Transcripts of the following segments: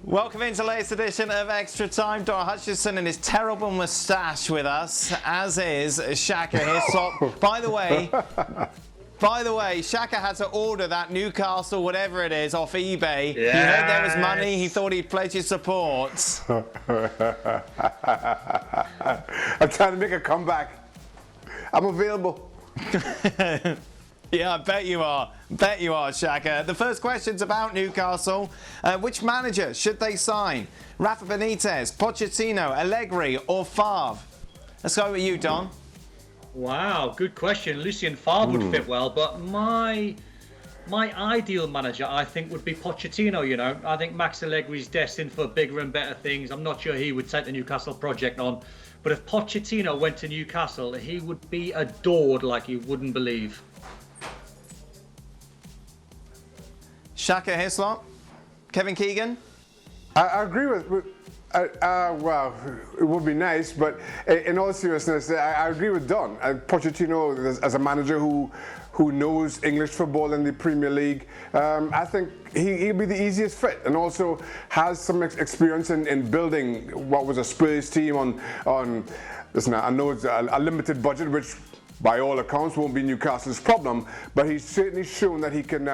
Welcome into the latest edition of Extra Time. Don Hutchison and his terrible moustache with us, as is Shaka Hislop. By the way, Shaka had to order that Newcastle, whatever it is, off eBay. Yes. He heard there was money. He thought he'd pledge his support. I'm trying to make a comeback. I'm available. Yeah, I bet you are. Bet you are, Shaka. The first question's about Newcastle. Which manager should they sign? Rafa Benitez, Pochettino, Allegri or Favre? Let's go with you, Don. Wow, good question. Lucien Favre would fit well, but my ideal manager, I think, would be Pochettino, you know. I think Max Allegri is destined for bigger and better things. I'm not sure he would take the Newcastle project on. But if Pochettino went to Newcastle, he would be adored like you wouldn't believe. Shaka Hislop, Kevin Keegan. I agree with well, it would be nice, but in all seriousness, I agree with Don. Pochettino, as a manager who knows English football in the Premier League, I think he'll be the easiest fit, and also has some experience in building what was a Spurs team on. Listen, I know it's a limited budget, which by all accounts won't be Newcastle's problem, but he's certainly shown that he can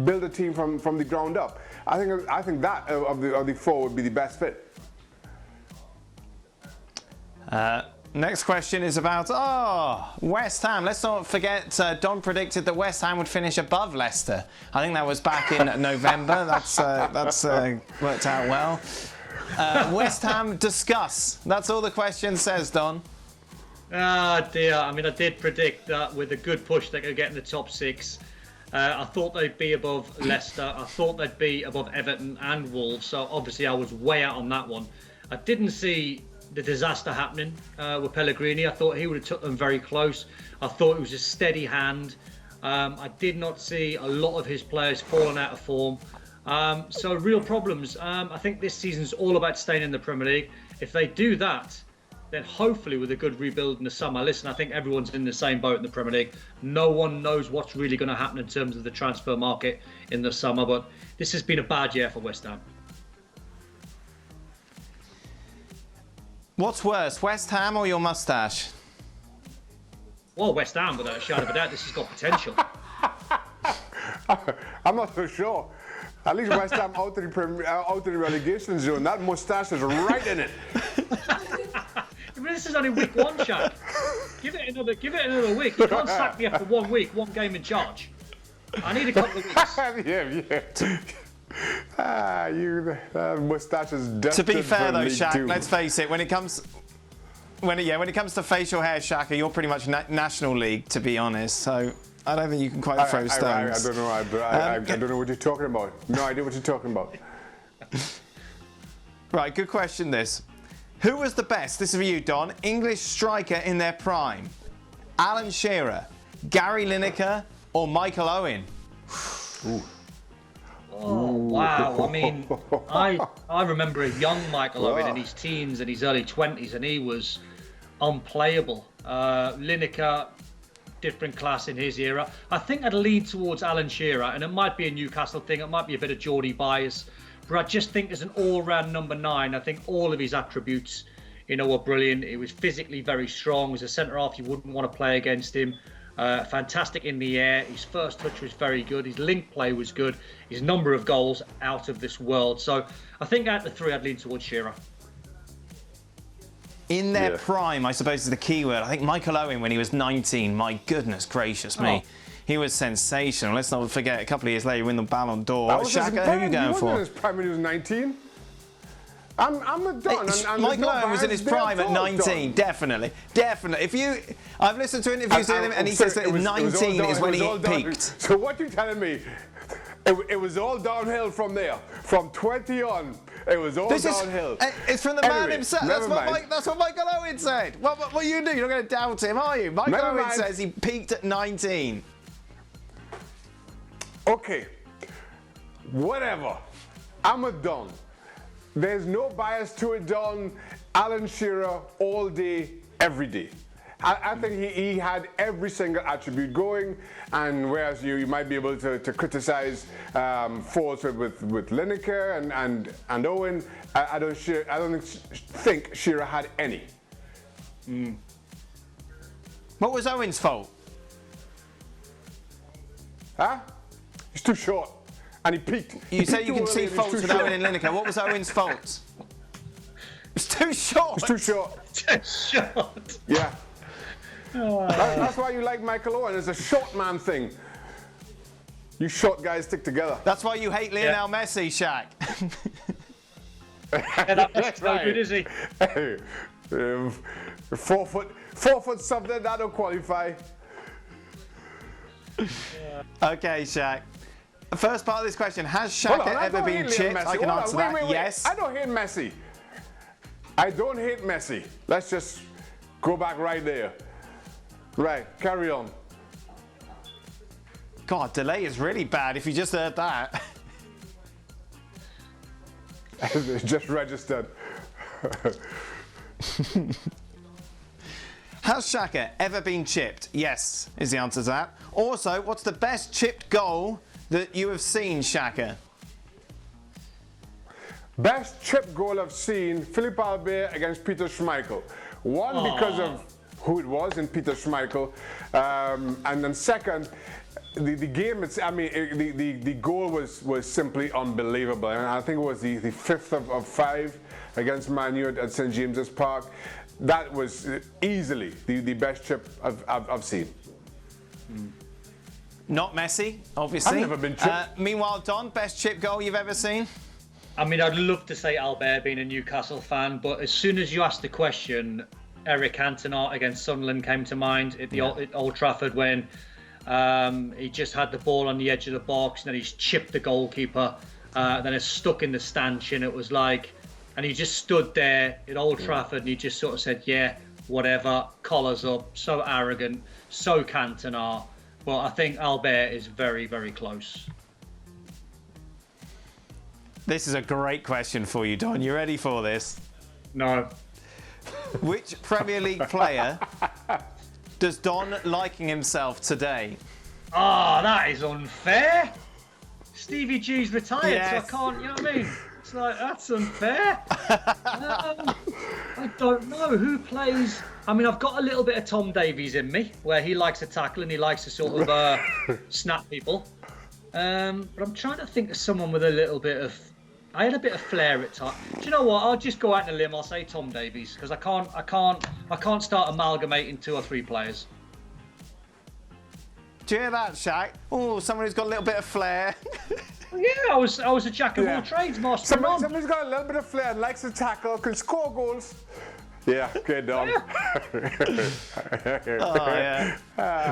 build a team from the ground up. I think that of the four would be the best fit. Next question is about West Ham. Let's not forget Don predicted that West Ham would finish above Leicester. I think that was back in November. That's worked out well. West Ham, discuss. That's all the question says, Don. Ah, dear. I mean, I did predict that with a good push they could get in the top six. I thought they'd be above Leicester. I thought they'd be above Everton and Wolves. So obviously I was way out on that one. I didn't see the disaster happening with Pellegrini. I thought he would have took them very close. I thought it was a steady hand. I did not see a lot of his players falling out of form. So real problems. I think this season's all about staying in the Premier League. If they do that, then hopefully with a good rebuild in the summer. Listen, I think everyone's in the same boat in the Premier League. No one knows what's really going to happen in terms of the transfer market in the summer, but this has been a bad year for West Ham. What's worse, West Ham or your moustache? Well, West Ham, without a shadow of a doubt. This has got potential. I'm not so sure. At least West Ham out of the relegation zone. That moustache is right in it. I mean, this is only week one, Shaq. Give it another week. You can't sack me after 1 week, one game in charge. I need a couple of weeks. Yeah. Moustache is destined. To be fair though, League Shaq, Two. let's face it. When it comes to facial hair, Shaka, you're pretty much National League, to be honest. So I don't think you can quite throw stones. I don't know. I don't know what you're talking about. No idea what you're talking about. Right, good question. This. Who was the best, this is for you, Don, English striker in their prime? Alan Shearer, Gary Lineker, or Michael Owen? Ooh. Oh, wow. I mean, I remember a young Michael Owen in his teens and his early 20s, and he was unplayable. Lineker, different class in his era. I think I'd lean towards Alan Shearer, and it might be a Newcastle thing. It might be a bit of Geordie bias. But I just think as an all-round number 9, I think all of his attributes, were brilliant. He was physically very strong. As a centre-half, you wouldn't want to play against him. Fantastic in the air. His first touch was very good. His link play was good. His number of goals out of this world. So I think out of the three, I'd lean towards Shearer. In their prime, I suppose is the key word. I think Michael Owen, when he was 19, my goodness gracious me. He was sensational. Let's not forget, a couple of years later, he win the Ballon d'Or. Shaka, who are you going for? He was in his prime when he was 19. I'm a Don. Michael Owen was in his prime at 19, definitely. I've listened to interviews with him, and he says that 19 is when he peaked. So what you're telling me, it was all downhill from there. From 20 on, it was all downhill. It's from the man himself. That's what Michael Owen said. What are you doing? You're not going to doubt him, are you? Michael Owen says he peaked at 19. Okay, whatever. I'm a Don. There's no bias to it, Don. Alan Shearer all day, every day. I think he had every single attribute going, and whereas you might be able to criticize faults with Lineker and Owen, I don't think Shearer had any. What was Owen's fault? Huh? He's too short, and he peaked. You say you can see faults with Owen and Lineker. What was Owen's fault? It's too short. It's too short. Too short. Yeah. That's why you like Michael Owen. It's a short man thing. You short guys stick together. That's why you hate Lionel Messi, Shaq. That's no good, is he? Hey, 4 foot something, that don't qualify. Okay, Shaq. The first part of this question, has Shaka ever been chipped? I can answer that, yes. I don't hate Messi. I don't hate Messi. Let's just go back right there. Right, carry on. God, delay is really bad if you just heard that. It's just registered. Has Shaka ever been chipped? Yes, is the answer to that. Also, what's the best chipped goal that you have seen, Shaka? Best chip goal I've seen, Philippe Albert against Peter Schmeichel. One, because of who it was in Peter Schmeichel, and then second, the game. The goal was simply unbelievable. And I think it was the fifth of 5 against Man U at St James's Park. That was easily the best chip I've seen. Not Messi, obviously. I've never been chipped. Meanwhile, Don, best chip goal you've ever seen? I mean, I'd love to say Albert being a Newcastle fan, but as soon as you asked the question, Eric Cantona against Sunderland came to mind at at Old Trafford when he just had the ball on the edge of the box and then he's chipped the goalkeeper, then it's stuck in the stanchion. It was like, and he just stood there at Old Trafford and he just sort of said, yeah, whatever, collars up, so arrogant, so Cantona. But I think Albert is very, very close. This is a great question for you, Don. You ready for this? No. Which Premier League player does Don liking himself today? Ah, that is unfair. Stevie G's retired, Yes. so I can't, you know what I mean? It's like, that's unfair. I don't know who plays. I mean, I've got a little bit of Tom Davies in me, where he likes to tackle and he likes to sort of snap people. But I'm trying to think of someone with a little bit of. I had a bit of flair at times. Do you know what? I'll just go out on a limb. I'll say Tom Davies because I can't start amalgamating 2 or 3 players. Do you hear that, Shaq? Oh, someone who's got a little bit of flair. Yeah, I was a jack of all trades, master. Somebody's got a little bit of flair, likes to tackle, can score goals. Yeah, okay, Don.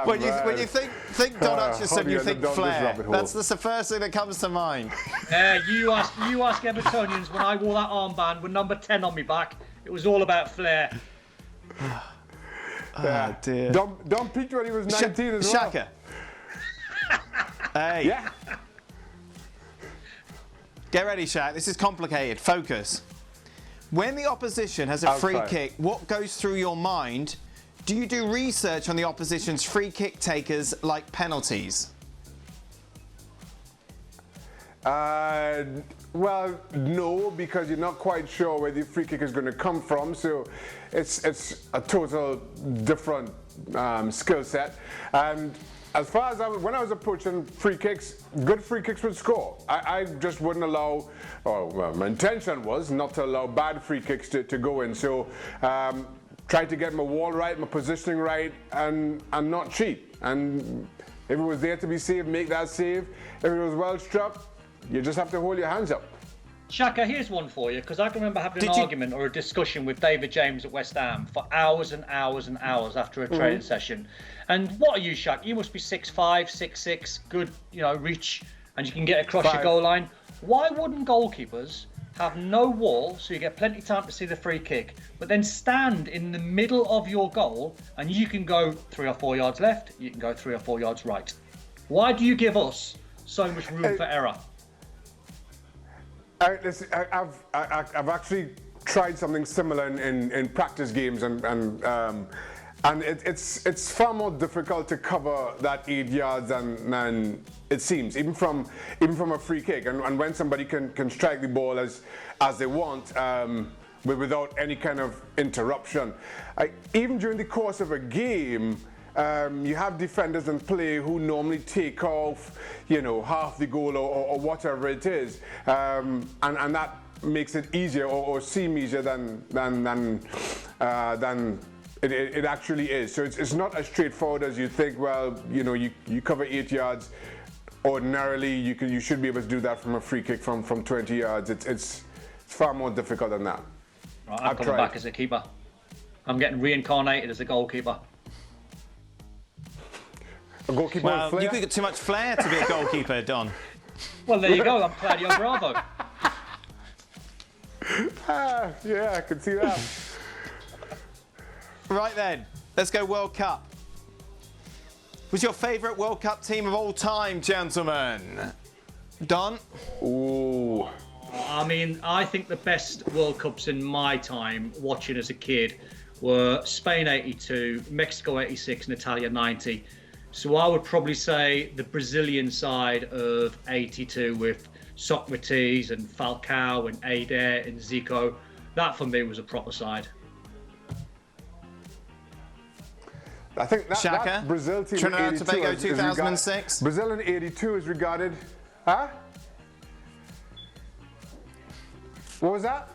When you think Don Hutchison, you think flair. That's the first thing that comes to mind. You ask Evertonians when I wore that armband with number 10 on my back. It was all about flair. Oh dear. Don peaked when he was 19 as well. Shaka. Hey. Yeah. Get ready, Shaq. This is complicated. Focus. When the opposition has a free kick, what goes through your mind? Do you do research on the opposition's free kick takers like penalties? Well, no, because you're not quite sure where the free kick is going to come from. So it's a total different skill set. And as far as when I was approaching free kicks, good free kicks would score. I just wouldn't allow, my intention was not to allow bad free kicks to go in. So try to get my wall right, my positioning right, and not cheat. And if it was there to be saved, make that save. If it was well struck, you just have to hold your hands up. Shaka, here's one for you, because I can remember having an argument or a discussion with David James at West Ham for hours and hours and hours after a training session. And what are you, Shaka? You must be 6'5", 6'6", good, reach, and you can get across your goal line. Why wouldn't goalkeepers have no wall so you get plenty of time to see the free kick, but then stand in the middle of your goal and you can go 3 or 4 yards left, you can go 3 or 4 yards right? Why do you give us so much room for error? I've actually tried something similar in practice games, and And it's far more difficult to cover that 8 yards than it seems, even from a free kick. And when somebody can strike the ball as they want, without any kind of interruption. Even during the course of a game, you have defenders in play who normally take off, half the goal or whatever it is, and that makes it easier or seem easier than it actually is. So it's not as straightforward as you think. Well, you cover 8 yards. Ordinarily, you should be able to do that from a free kick from 20 yards. It's far more difficult than that. Right, I'm coming back as a keeper. I'm getting reincarnated as a goalkeeper. A goalkeeper well, with flair? You could get too much flair to be a goalkeeper, Don. Well, there you go. I'm Claudio Bravo. Yeah, I can see that. Right then, let's go World Cup. Who's your favourite World Cup team of all time, gentlemen? Don? Ooh. I mean, I think the best World Cups in my time watching as a kid were Spain 82, Mexico 86 and Italia 90. So I would probably say the Brazilian side of 82 with Socrates and Falcao and Eder and Zico. That for me was a proper side. I think Shaka, that Brazil team Trinidad in and Tobago 2006. Brazil in 82 is regarded, huh? What was that?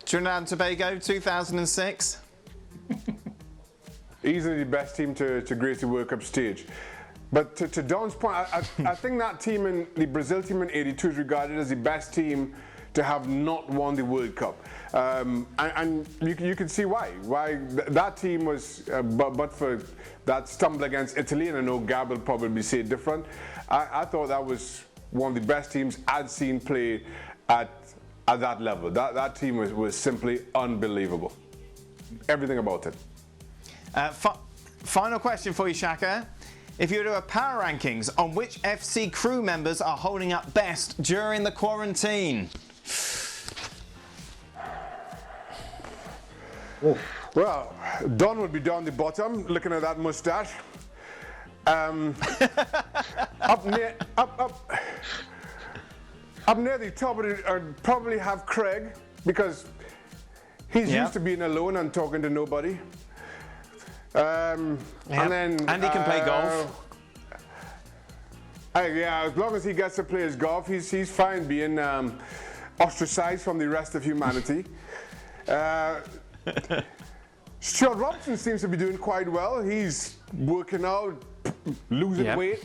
Trinidad and Tobago 2006. Easily the best team to grace the World Cup stage. But to Don's point, I think that team, the Brazil team in 82 is regarded as the best team to have not won the World Cup. And you can see why. That team was, but for that stumble against Italy, and I know Gab will probably say different, I thought that was one of the best teams I'd seen play at that level. That team was simply unbelievable. Everything about it. Final question for you, Shaka. If you were to do a power rankings on which FC crew members are holding up best during the quarantine? Well, Don would be down the bottom, looking at that moustache. Up near the top of it, I'd probably have Craig, because he's used to being alone and talking to nobody. And then Andy can play golf. Yeah, as long as he gets to play his golf, he's fine being ostracized from the rest of humanity. Stuart Robson seems to be doing quite well. He's working out, losing weight.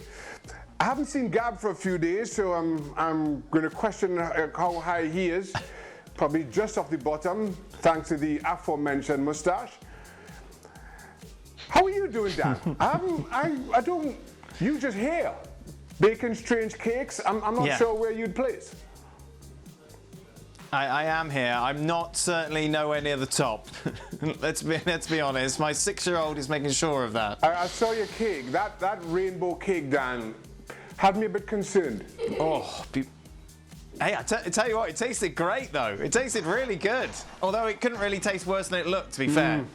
I haven't seen Gab for a few days, so I'm going to question how high he is. Probably just off the bottom, thanks to the aforementioned moustache. How are you doing, Dan? I don't. You just here, baking strange cakes. I'm not sure where you'd place. I am here. I'm not certainly nowhere near the top. let's be honest. My 6-year-old is making sure of that. I saw your cake. That rainbow cake, Dan, had me a bit concerned. Oh. Hey, I tell you what, it tasted great though. It tasted really good. Although it couldn't really taste worse than it looked, to be fair.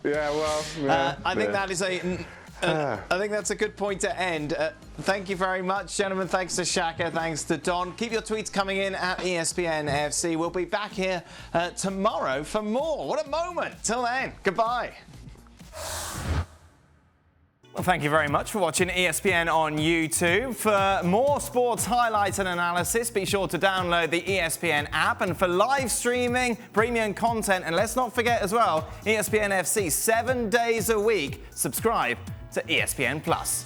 Yeah, well, I think that is I think that's a good point to end. Thank you very much, gentlemen. Thanks to Shaka. Thanks to Don. Keep your tweets coming in at ESPN FC. We'll be back here tomorrow for more. What a moment. Till then, goodbye. Well, thank you very much for watching ESPN on YouTube. For more sports highlights and analysis, be sure to download the ESPN app. And for live streaming, premium content, and let's not forget as well, ESPN FC 7 days a week. Subscribe to ESPN Plus.